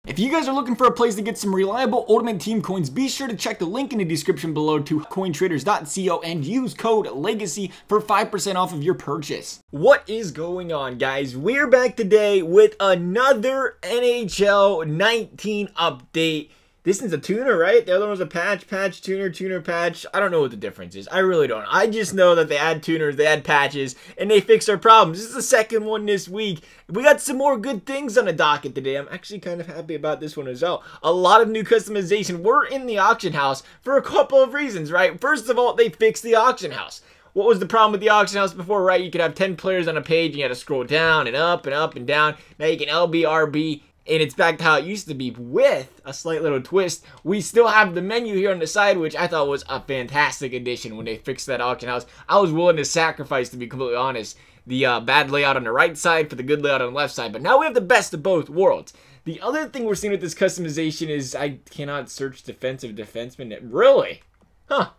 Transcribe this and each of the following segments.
If you guys are looking for a place to get some reliable Ultimate Team coins, be sure to check the link in the description below to cointraders.co and use code LEGACY for 5% off of your purchase. What is going on, guys? We're back today with another NHL 19 update. This is a tuner, right? The other one's a patch, tuner, patch. I don't know what the difference is. I really don't. I just know that they add tuners, they add patches, and they fix our problems. This is the second one this week. We got some more good things on the docket today. I'm actually kind of happy about this one as well. A lot of new customization. We're in the auction house for a couple of reasons, right? First of all, they fixed the auction house. What was the problem with the auction house before, right? You could have 10 players on a page, and you had to scroll down and up and up and down. Now you can LB, RB. And it's back to how it used to be with a slight little twist. We still have the menu here on the side, which I thought was a fantastic addition when they fixed that auction house. I was willing to sacrifice, to be completely honest, the bad layout on the right side for the good layout on the left side. But now we have the best of both worlds. The other thing we're seeing with this customization is I cannot search defensive defensemen. Really? Huh.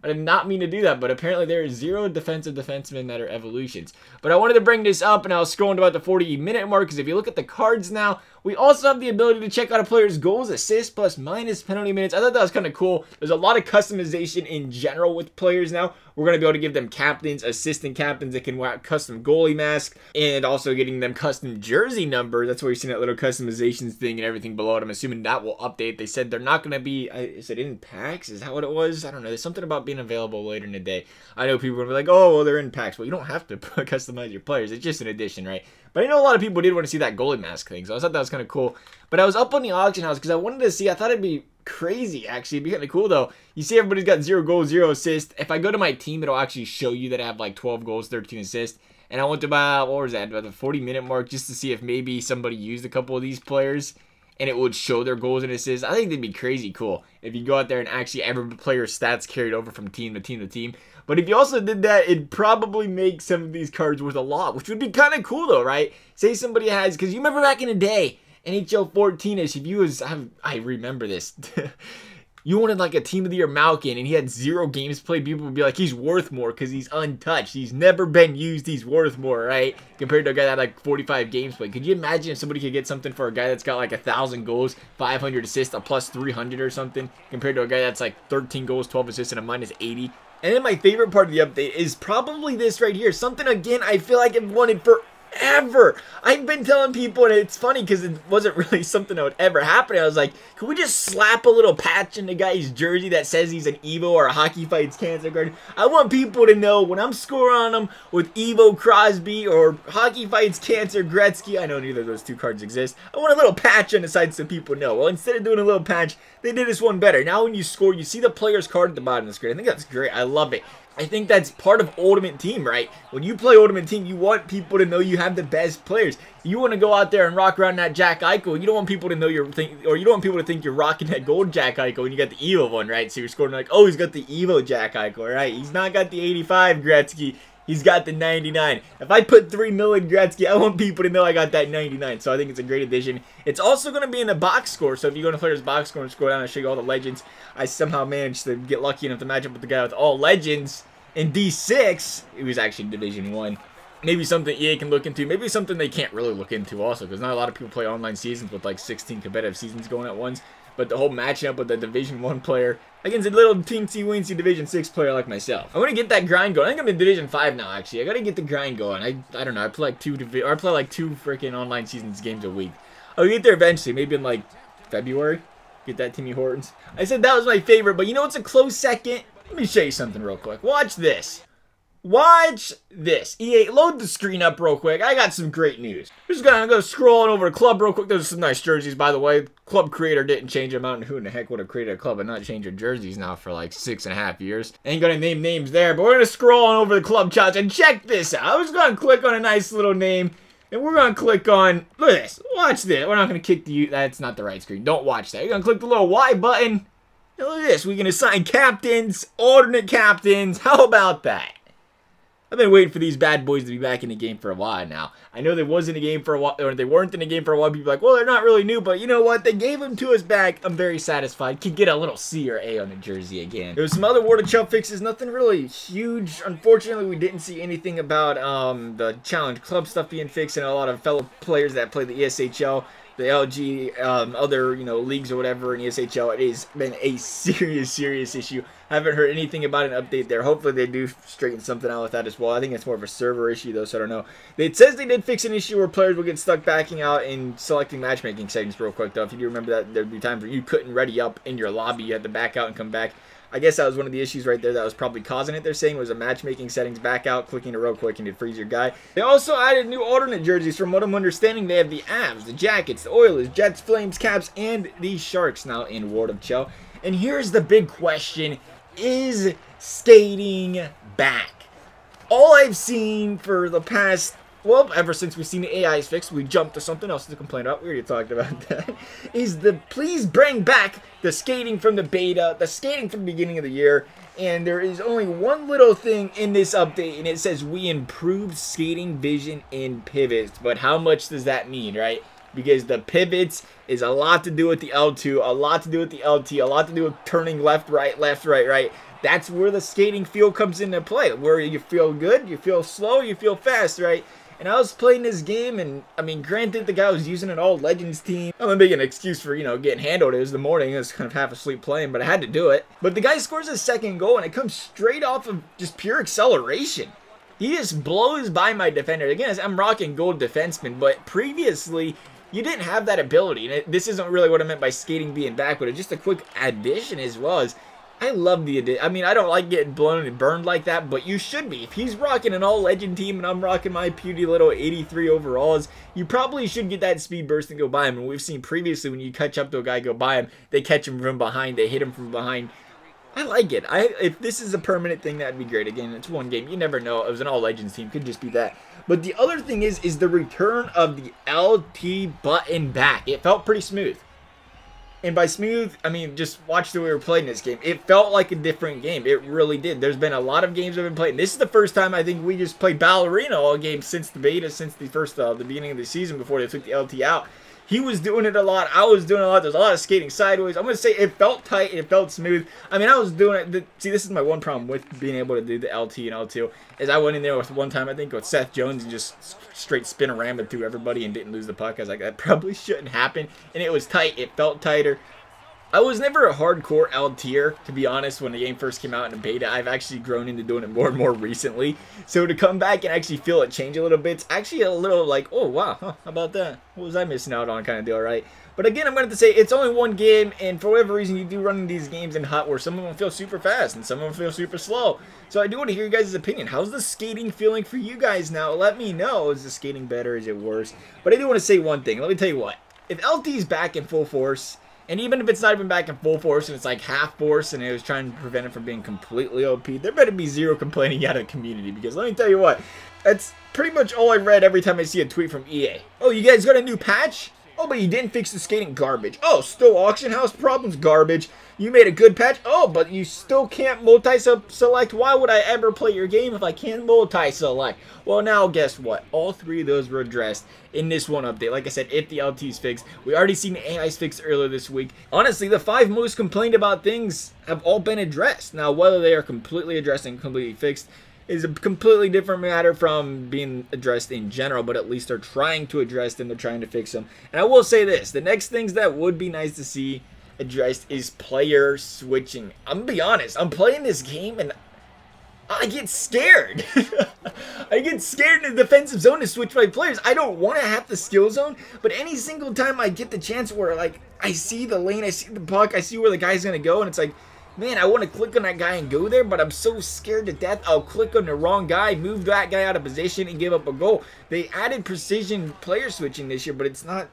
I did not mean to do that, but apparently there are 0 defensive defensemen that are evolutions. But I wanted to bring this up, and I was scrolling to about the 40-minute mark, because if you look at the cards now, we also have the ability to check out a player's goals, assists, plus minus penalty minutes. I thought that was kind of cool. There's a lot of customization in general with players now. We're going to be able to give them captains, assistant captains that can wear custom goalie mask, and also getting them custom jersey number. That's where you're seeing that little customizations thing and everything below it. I'm assuming that will update. They said they're not going to be, is it in packs? Is that what it was? I don't know. There's something about being available later in the day. I know people are going to be like, oh, well, they're in packs. Well, you don't have to customize your players. It's just an addition, right? But I know a lot of people did want to see that goalie mask thing, so I thought that was kind of cool. But I was up on the auction house because I wanted to see, I thought it'd be crazy, actually. It'd be kind of cool, though. You see everybody's got 0 goals, 0 assists. If I go to my team, it'll actually show you that I have like 12 goals, 13 assists. And I went to about, what was that, about the 40-minute mark just to see if maybe somebody used a couple of these players and it would show their goals and assists. I think that'd be crazy cool if you go out there and actually every player's stats carried over from team to team to team. But if you also did that, it'd probably make some of these cards worth a lot, which would be kind of cool though, right? Say somebody has, because you remember back in the day, NHL 14-ish, if you was, I remember this. You wanted like a Team of the Year Malkin and he had 0 games played, people would be like, he's worth more because he's untouched. He's never been used. He's worth more, right? Compared to a guy that had like 45 games played. Could you imagine if somebody could get something for a guy that's got like 1,000 goals, 500 assists, a plus 300 or something, compared to a guy that's like 13 goals, 12 assists, and a minus 80? And then my favorite part of the update is probably this right here. Something, again, I feel like I've wanted forever. I've been telling people, and it's funny because it wasn't really something that would ever happen. I was like, can we just slap a little patch in the guy's jersey that says he's an Evo or a Hockey Fights Cancer card? I want people to know when I'm scoring on them with Evo Crosby or Hockey Fights Cancer Gretzky. I know neither of those 2 cards exist. I want a little patch on the side so people know. Well, instead of doing a little patch, they did this one better. Now when you score, you see the player's card at the bottom of the screen. I think that's great. I love it. I think that's part of Ultimate Team, right? When you play Ultimate Team, you want people to know you have the best players. You want to go out there and rock around that Jack Eichel. You don't want people to know you don't want people to think you're rocking that gold Jack Eichel and you got the Evo one, right? So you're scoring like, oh, he's got the Evo Jack Eichel, right? He's not got the 85 Gretzky. He's got the 99. If I put 3 million Gretzky, I want people to know I got that 99. So I think it's a great addition. It's also going to be in the box score. So if you go to player's box score and scroll down and show you all the legends, I somehow managed to get lucky enough to match up with the guy with all legends. In D6, it was actually Division 1. Maybe something EA can look into. Maybe something they can't really look into also, because not a lot of people play online seasons with like 16 competitive seasons going at once. But the whole matching up with the Division 1 player against a little teensy-weensy Division 6 player like myself. I want to get that grind going. I think I'm in Division 5 now, actually. I got to get the grind going. I don't know. I play like 2 freaking online seasons games a week. I'll get there eventually. Maybe in like February. Get that Timmy Hortons. I said that was my favorite, but you know what's a close second? Let me show you something real quick. Watch this. Watch this. EA, load the screen up real quick. I got some great news. I'm just gonna go scrolling over the club real quick. There's some nice jerseys, by the way. Club creator didn't change them out, and who in the heck would have created a club and not change their jerseys now for like 6.5 years? Ain't gonna name names there, but we're gonna scroll on over the club charts and check this out. I was gonna click on a nice little name, and we're gonna click on, look at this. Watch this. We're not gonna kick the, that's not the right screen. Don't watch that. You're gonna click the little Y button. And look at this, we can assign captains, alternate captains. How about that? I've been waiting for these bad boys to be back in the game for a while now. I know they wasn't in the game for a while, or they weren't in the game for a while. People are like, well, they're not really new, but you know what? They gave them to us back. I'm very satisfied. Could get a little C or A on the jersey again. There was some other World of Chel fixes, nothing really huge. Unfortunately, we didn't see anything about the Challenge Club stuff being fixed, and a lot of fellow players that play the ESHL the LG, other, leagues or whatever in ESHL. It has been a serious issue. I haven't heard anything about an update there. Hopefully they do straighten something out with that as well. I think it's more of a server issue though, so I don't know. It says they did fix an issue where players will get stuck backing out and selecting matchmaking settings real quick though. If you do remember that, there'd be times where you couldn't ready up in your lobby. You had to back out and come back. I guess that was one of the issues right there that was probably causing it. They're saying was a matchmaking settings, back out, clicking it real quick, and it frees your guy. They also added new alternate jerseys. From what I'm understanding, they have the Avs, the Jackets, the Oilers, Jets, Flames, Caps, and the Sharks now in World of Chel. And here's the big question. Is skating back? All I've seen for the past, well, ever since we've seen the AIs fixed, we jumped to something else to complain about. We already talked about that. Is the please bring back the skating from the beta, the skating from the beginning of the year. And there is only one little thing in this update, and it says we improved skating vision in pivots. But how much does that mean, right? Because the pivots is a lot to do with the L2, a lot to do with the LT, a lot to do with turning left, right, right. That's where the skating feel comes into play. Where you feel good, you feel slow, you feel fast, right? And I was playing this game, and I mean, granted, the guy was using an all Legends team. I'm gonna make an excuse for, getting handled. It was the morning, I was kind of half asleep playing, but I had to do it. But the guy scores a second goal, and it comes straight off of just pure acceleration. He just blows by my defender. Again, I'm rocking gold defenseman, but previously, you didn't have that ability. And this isn't really what I meant by skating being back, but it's just a quick addition as well as I love the addition. I mean, I don't like getting blown and burned like that, but you should be. If he's rocking an all-legend team and I'm rocking my puny little 83 overalls, you probably should get that speed burst and go by him. And we've seen previously when you catch up to a guy, go by him, they catch him from behind, they hit him from behind. I like it. If this is a permanent thing, that'd be great. Again, it's one game. You never know. It was an all-legends team. Could just be that. But the other thing is the return of the LT button back. It felt pretty smooth. And by smooth, I mean, just watch the way we were playing this game. It felt like a different game. It really did. There's been a lot of games I've been playing. This is the first time I think we just played Ballerina all game since the beta, since the the beginning of the season before they took the LT out. He was doing it a lot. I was doing it a lot. There's a lot of skating sideways. I'm going to say it felt tight. It felt smooth. I mean, I was doing it. See, this is my one problem with being able to do the LT and L2 is I went in there with one time, I think, with Seth Jones and just straight spin around and through everybody and didn't lose the puck. I was like, that probably shouldn't happen. And it was tight. It felt tighter. I was never a hardcore LT'er, to be honest, when the game first came out in the beta. I've actually grown into doing it more and more recently. So to come back and actually feel it change a little bit, it's actually a little like, oh, wow, huh, how about that? What was I missing out on kind of deal, right? But again, I'm going to have to say, it's only one game, and for whatever reason, you do run into these games in HUT where some of them feel super fast and some of them feel super slow. So I do want to hear your guys' opinion. How's the skating feeling for you guys now? Let me know. Is the skating better? Is it worse? But I do want to say one thing. Let me tell you what. If LT's back in full force, and even if it's not even back in full force and it's like half force and it was trying to prevent it from being completely OP, there better be zero complaining out of the community. Because let me tell you what, that's pretty much all I read every time I see a tweet from EA. Oh, you guys got a new patch? Oh, but you didn't fix the skating? Garbage. Oh, still auction house problems? Garbage. You made a good patch? Oh, but you still can't multi-select. Why would I ever play your game if I can't multi-select? Well, now guess what? All three of those were addressed in this one update. Like I said, if the LT's fixed. We already seen the AI's fixed earlier this week. Honestly, the 5 most complained about things have all been addressed. Now, whether they are completely addressed and completely fixed is a completely different matter from being addressed in general, but at least they're trying to address them, they're trying to fix them. And I will say this, the next things that would be nice to see addressed is player switching. I'm gonna be honest, I'm playing this game and I get scared. I get scared in the defensive zone to switch my players. I don't want to have the skill zone, but any single time I get the chance where like I see the lane, I see the puck, I see where the guy's gonna go, and it's like, man, I want to click on that guy and go there, but I'm so scared to death I'll click on the wrong guy, move that guy out of position, and give up a goal. They added precision player switching this year, but it's not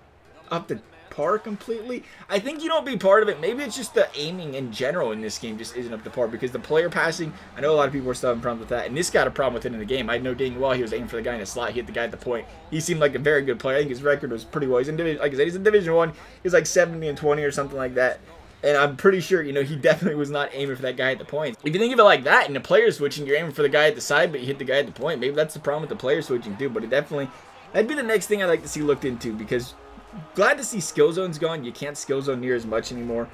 up to par completely. I think you don't be part of it. Maybe it's just the aiming in general in this game just isn't up to par, because the player passing, I know a lot of people are still having problems with that, and this got a problem with it in the game. I know dang well he was aiming for the guy in the slot, he hit the guy at the point. He seemed like a very good player. I think his record was pretty well. He's in Division, like I said, he's in Division 1. He's like 70-20 or something like that. And I'm pretty sure, you know, he definitely was not aiming for that guy at the point. If you think of it like that, and the player switching, you're aiming for the guy at the side, but you hit the guy at the point. Maybe that's the problem with the player switching too, but it definitely, that'd be the next thing I'd like to see looked into, because glad to see skill zones gone. You can't skill zone near as much anymore.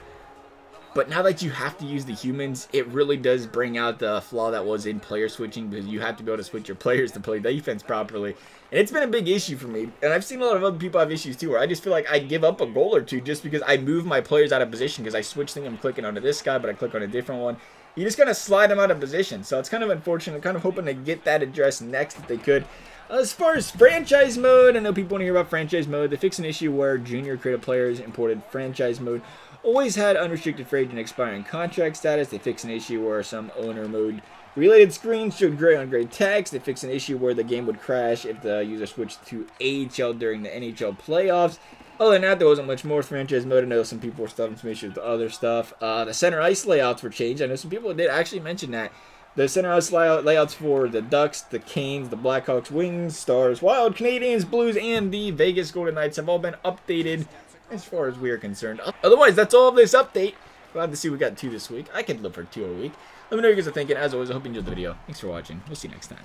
But now that you have to use the humans, it really does bring out the flaw that was in player switching, because you have to be able to switch your players to play defense properly. And it's been a big issue for me. And I've seen a lot of other people have issues too, where I just feel like I give up a goal or two just because I move my players out of position, because I switch things. I'm clicking onto this guy, but I click on a different one. You just kind of slide them out of position. So it's kind of unfortunate. I'm kind of hoping to get that addressed next if they could. As far as franchise mode, I know people want to hear about franchise mode. They fixed an issue where junior creative players imported franchise mode always had unrestricted free agent expiring contract status. They fixed an issue where some owner mode related screens showed gray on gray text. They fixed an issue where the game would crash if the user switched to AHL during the NHL playoffs. Other than that, there wasn't much more franchise mode. I know some people were having some issues with other stuff. The center ice layouts were changed. I know some people did actually mention that. The center ice layouts for the Ducks, the Canes, the Blackhawks, Wings, Stars, Wild, Canadians, Blues, and the Vegas Golden Knights have all been updated as far as we are concerned. Otherwise, that's all of this update. Glad to see we got 2 this week. I could live for 2 a week. Let me know what you guys are thinking. As always, I hope you enjoyed the video. Thanks for watching. We'll see you next time.